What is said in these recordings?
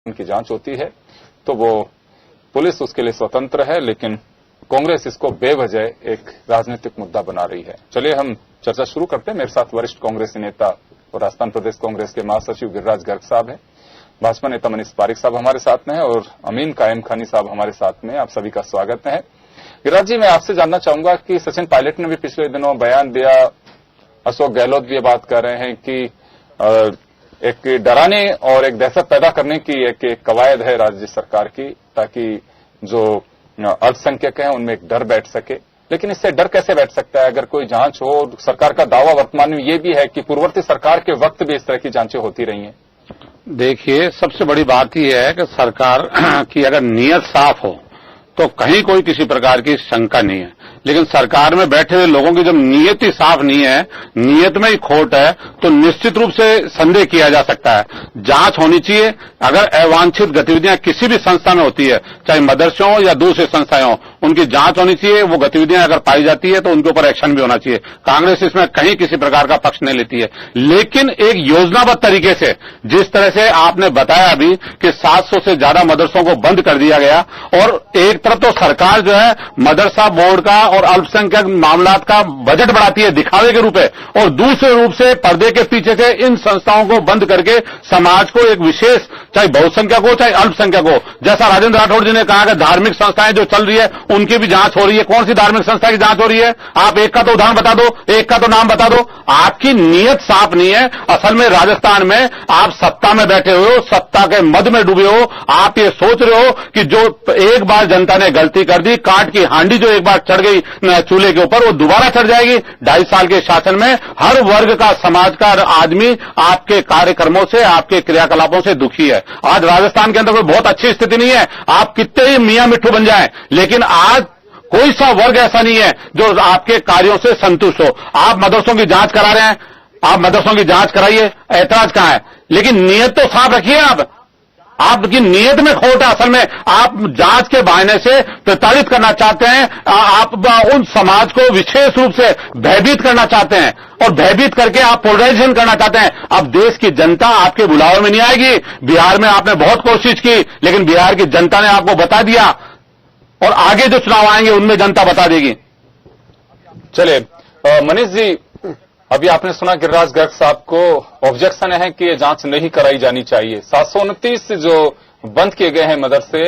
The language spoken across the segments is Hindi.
की जांच होती है तो वो पुलिस उसके लिए स्वतंत्र है, लेकिन कांग्रेस इसको बेवजह एक राजनीतिक मुद्दा बना रही है। चलिए हम चर्चा शुरू करते हैं। मेरे साथ वरिष्ठ कांग्रेसी नेता और राजस्थान प्रदेश कांग्रेस के महासचिव गिरिराज गर्ग साहब हैं, भाजपा नेता मनीष पारिक साहब हमारे साथ में हैं और अमीन कायम खानी साहब हमारे साथ में। आप सभी का स्वागत है। गिरिराज जी, मैं आपसे जानना चाहूंगा कि सचिन पायलट ने भी पिछले दिनों बयान दिया, अशोक गहलोत भी ये बात कर रहे हैं कि एक डराने और एक दहशत पैदा करने की एक कवायद है राज्य सरकार की, ताकि जो अल्पसंख्यक हैं उनमें एक डर बैठ सके। लेकिन इससे डर कैसे बैठ सकता है? अगर कोई जांच हो, सरकार का दावा वर्तमान में ये भी है कि पूर्ववर्ती सरकार के वक्त भी इस तरह की जांचें होती रही हैं। देखिए, सबसे बड़ी बात यह है कि सरकार की अगर नीयत साफ हो तो कहीं कोई किसी प्रकार की शंका नहीं है, लेकिन सरकार में बैठे हुए लोगों की जब नीयत ही साफ नहीं है, नीयत में ही खोट है, तो निश्चित रूप से संदेह किया जा सकता है। जांच होनी चाहिए। अगर अवांछित गतिविधियां किसी भी संस्था में होती है, चाहे मदरसे हो या दूसरी संस्थाएं हो, उनकी जांच होनी चाहिए। वो गतिविधियां अगर पाई जाती है तो उनके ऊपर एक्शन भी होना चाहिए। कांग्रेस इसमें कहीं किसी प्रकार का पक्ष नहीं लेती है, लेकिन एक योजनाबद्ध तरीके से, जिस तरह से आपने बताया अभी कि 700 से ज्यादा मदरसों को बंद कर दिया गया, और एक तरफ तो सरकार जो है मदरसा बोर्ड का और अल्पसंख्यक मामलात का बजट बढ़ाती है दिखावे के रूप में, और दूसरे रूप से पर्दे के पीछे से इन संस्थाओं को बंद करके समाज को एक विशेष, चाहे बहुसंख्यक हो चाहे अल्पसंख्यक हो, जैसा राजेंद्र राठौड़ जी ने कहा कि धार्मिक संस्थाएं जो चल रही है उनकी भी जांच हो रही है। कौन सी धार्मिक संस्था की जांच हो रही है? आप एक का तो उदाहरण बता दो, एक का तो नाम बता दो। आपकी नीयत साफ नहीं है। असल में राजस्थान में आप सत्ता में बैठे हुए हो, सत्ता के मद में डूबे हो। आप ये सोच रहे हो कि जो एक बार जनता ने गलती कर दी, काट की हांडी जो एक बार चढ़ गई चूल्हे के ऊपर, वो दोबारा चढ़ जाएगी। 2.5 साल के शासन में हर वर्ग का, समाज का आदमी आपके कार्यक्रमों से, आपके क्रियाकलापों से दुखी है। आज राजस्थान के अंदर कोई बहुत अच्छी स्थिति नहीं है। आप कितने ही मियां मिट्ठू बन जाएं, लेकिन आज कोई सा वर्ग ऐसा नहीं है जो आपके कार्यों से संतुष्ट हो। आप मदरसों की जांच करा रहे हैं, आप मदरसों की जांच कराइए, ऐतराज कहां है? लेकिन नीयत तो साफ रखिए। आपकी नीयत में खोट है। असल में आप जांच के बहाने से प्रताड़ित करना चाहते हैं। आप उन समाज को विशेष रूप से भयभीत करना चाहते हैं, और भयभीत करके आप पोलराइजेशन करना चाहते हैं। अब देश की जनता आपके बुलावे में नहीं आएगी। बिहार में आपने बहुत कोशिश की, लेकिन बिहार की जनता ने आपको बता दिया, और आगे जो चुनाव आएंगे उनमें जनता बता देगी। चलिए मनीष जी, अभी आपने सुना गिरिराज गर्ग साहब को ऑब्जेक्शन है कि ये जांच नहीं कराई जानी चाहिए। 729 जो बंद किए गए हैं मदरसे,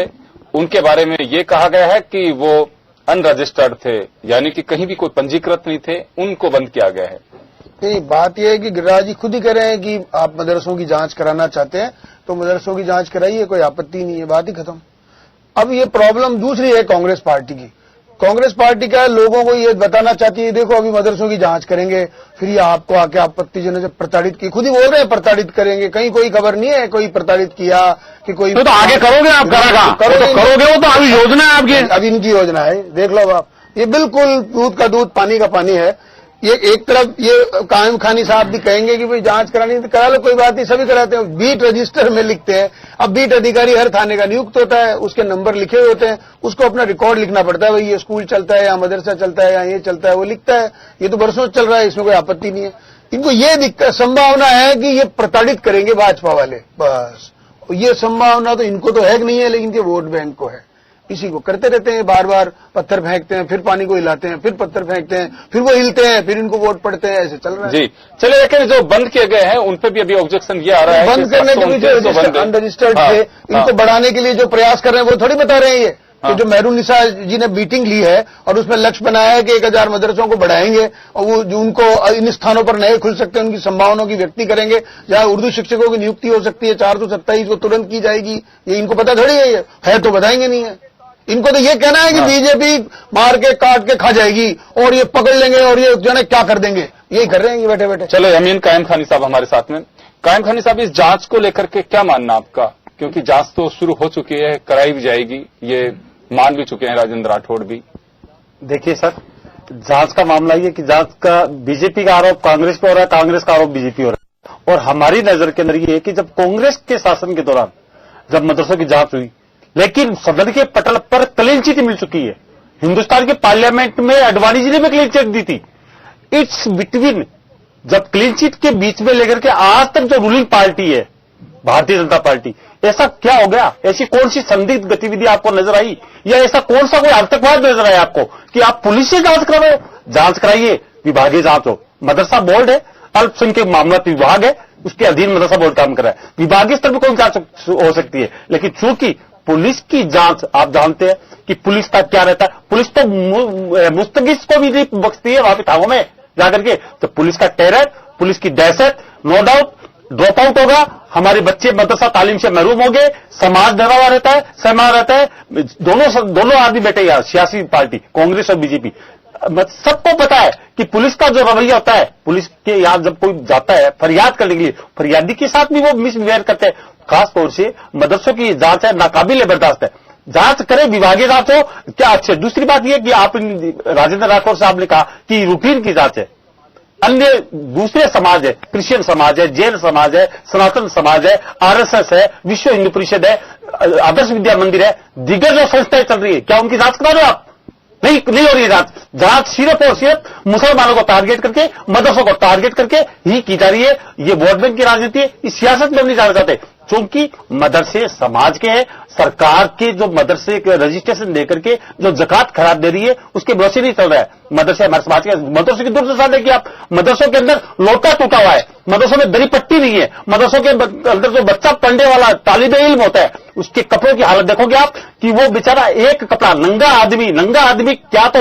उनके बारे में ये कहा गया है कि वो अनरजिस्टर्ड थे, यानी कि कहीं भी कोई पंजीकृत नहीं थे, उनको बंद किया गया है। नहीं, बात यह है कि गिरिराज जी खुद ही कह रहे हैं कि आप मदरसों की जांच कराना चाहते हैं तो मदरसों की जांच कराइए, कोई आपत्ति नहीं है, बात ही खत्म। अब ये प्रॉब्लम दूसरी है कांग्रेस पार्टी की। कांग्रेस पार्टी का लोगों को ये बताना चाहती है, देखो अभी मदरसों की जांच करेंगे, फिर ये आपको आके आपत्तिजनक से प्रताड़ित की, खुद ही बोल रहे हैं प्रताड़ित करेंगे। कहीं कोई खबर नहीं है कोई प्रताड़ित किया कि कोई। तो आगे करोगे आप? करोगे वो तो अभी योजना है आपकी, अभी इनकी योजना है, देख लो आप। ये बिल्कुल दूध का दूध पानी का पानी है। ये एक तरफ ये कायम खानी साहब भी कहेंगे कि भाई जांच करानी तो करा लो, कोई बात नहीं, सभी कराते हैं। बीट रजिस्टर में लिखते हैं। अब बीट अधिकारी हर थाने का नियुक्त होता है, उसके नंबर लिखे हुए होते हैं, उसको अपना रिकॉर्ड लिखना पड़ता है, भाई ये स्कूल चलता है या मदरसा चलता है या ये चलता है, वो लिखता है। ये तो बरसों चल रहा है, इसमें कोई आपत्ति नहीं है। इनको ये दिक्कत संभावना है कि ये प्रताड़ित करेंगे भाजपा वाले, बस ये संभावना तो इनको तो है कि नहीं है, लेकिन इनके वोट बैंक को है। इसी को करते रहते हैं, बार बार पत्थर फेंकते हैं, फिर पानी को हिलाते हैं, फिर पत्थर फेंकते हैं, फिर वो हिलते हैं, फिर इनको वोट पड़ते हैं, ऐसे चल रहा है। जी चलिए, लेकिन जो बंद किए गए हैं उन पे भी अभी ऑब्जेक्शन ये आ रहा है। बंद करने के लिए जो अनरजिस्टर्ड थे, इनको बढ़ाने के लिए जो प्रयास कर रहे हैं वो थोड़ी बता रहे हैं ये। तो जो मेहरून निसा जी ने मीटिंग ली है और उसमें लक्ष्य बनाया है कि 1000 मदरसों को बढ़ाएंगे, और वो जो उनको इन स्थानों पर नए खुल सकते हैं, उनकी संभावनाओं की व्यक्ति करेंगे, जहां उर्दू शिक्षकों की नियुक्ति हो सकती है 427 को तुरंत की जाएगी। ये इनको पता थोड़ी है, है तो बताएंगे नहीं है। इनको तो ये कहना है कि बीजेपी मार के काट के खा जाएगी और ये पकड़ लेंगे और ये जाने क्या कर देंगे, यही कर रहे हैं ये बैठे बैठे। चलो अमीन कायम खानी साहब हमारे साथ में। कायम खानी साहब, इस जांच को लेकर के क्या मानना आपका? क्योंकि जांच तो शुरू हो चुकी है, कराई भी जाएगी, ये मान भी चुके हैं राजेंद्र राठौड़ भी। देखिए सर, जांच का मामला ये कि जांच का बीजेपी का आरोप कांग्रेस पे हो रहा है, कांग्रेस का आरोप बीजेपी हो रहा है। और हमारी नजर के अंदर ये है कि जब कांग्रेस के शासन के दौरान जब मदरसों की जांच हुई, लेकिन सदन के पटल पर क्लीन चिट मिल चुकी है। हिंदुस्तान के पार्लियामेंट में अडवाणी जी ने भी क्लीन चिट दी थी। इट्स बिटवीन, जब क्लीन चिट के बीच में लेकर के आज तक जो रूलिंग पार्टी है भारतीय जनता पार्टी। ऐसा क्या हो गया? ऐसी कौन सी संदिग्ध गतिविधि आपको नजर आई, या ऐसा कौन सा कोई आतंकवाद नजर आया आपको कि आप पुलिस से जांच करा रहे हो? जांच कराइए, विभागीय जांच हो। मदरसा बोर्ड है, अल्पसंख्यक मामला विभाग है, उसके अधीन मदरसा बोर्ड काम कर रहा है। विभागीय स्तर पर कोई जांच हो सकती है, लेकिन चूंकि पुलिस की जांच, आप जानते हैं कि पुलिस का क्या रहता है, पुलिस तो मुस्तगिस को भी नहीं बख्शती है वहां पे थानों में जाकर के। तो पुलिस का टेरर, पुलिस की दहशत, नो डाउट ड्रॉप आउट होगा, हमारे बच्चे मदरसा तालीम से महरूम हो गए, समाज डरा हुआ रहता है, सहमा रहता है। दोनों आदमी बैठे यार, सियासी पार्टी कांग्रेस और बीजेपी, सबको पता है कि पुलिस का जो रवैया होता है, पुलिस के यहां जब कोई जाता है फरियाद करने के लिए, फरियादी के साथ भी वो मिसबिहेव करते हैं। खासतौर से मदरसों की जांच है नाकाबिल बर्दाश्त है। जांच करें, विभागीय जांच हो, क्या अच्छे। दूसरी बात यह कि आप राजेंद्र राठौर साहब ने कहा कि रूटीन की जांच है। अन्य दूसरे समाज है, क्रिश्चियन समाज है, जैन समाज है, सनातन समाज है, आरएसएस है, विश्व हिंदू परिषद है, आदर्श विद्या मंदिर है, दिग्गज जो संस्थाएं चल रही है, क्या उनकी जांच करा रहे हो आप? नहीं हो रही है जांच सिर्फ और सिर्फ मुसलमानों को टारगेट करके, मदरसों को टारगेट करके ही की जा रही है। ये वोट बैंक की राजनीति है, इस सियासत में हम नहीं जाना चाहते, क्योंकि मदरसे समाज के हैं। सरकार के जो मदरसे के रजिस्ट्रेशन देकर के जो जकात खराब दे रही है, उसके भरोसे नहीं चल रहा है मदरसे हमारे समाज के। मदरसों की दुर्दशा देखिए आप, मदरसों के अंदर लोटा टूटा हुआ है, मदरसों में दरी पट्टी नहीं है, मदरसों के अंदर जो बच्चा पढ़ने वाला तालिबे इल्म होता है, उसके कपड़ों की हालत देखोगे आप कि वो बेचारा एक कपड़ा, नंगा आदमी क्या तो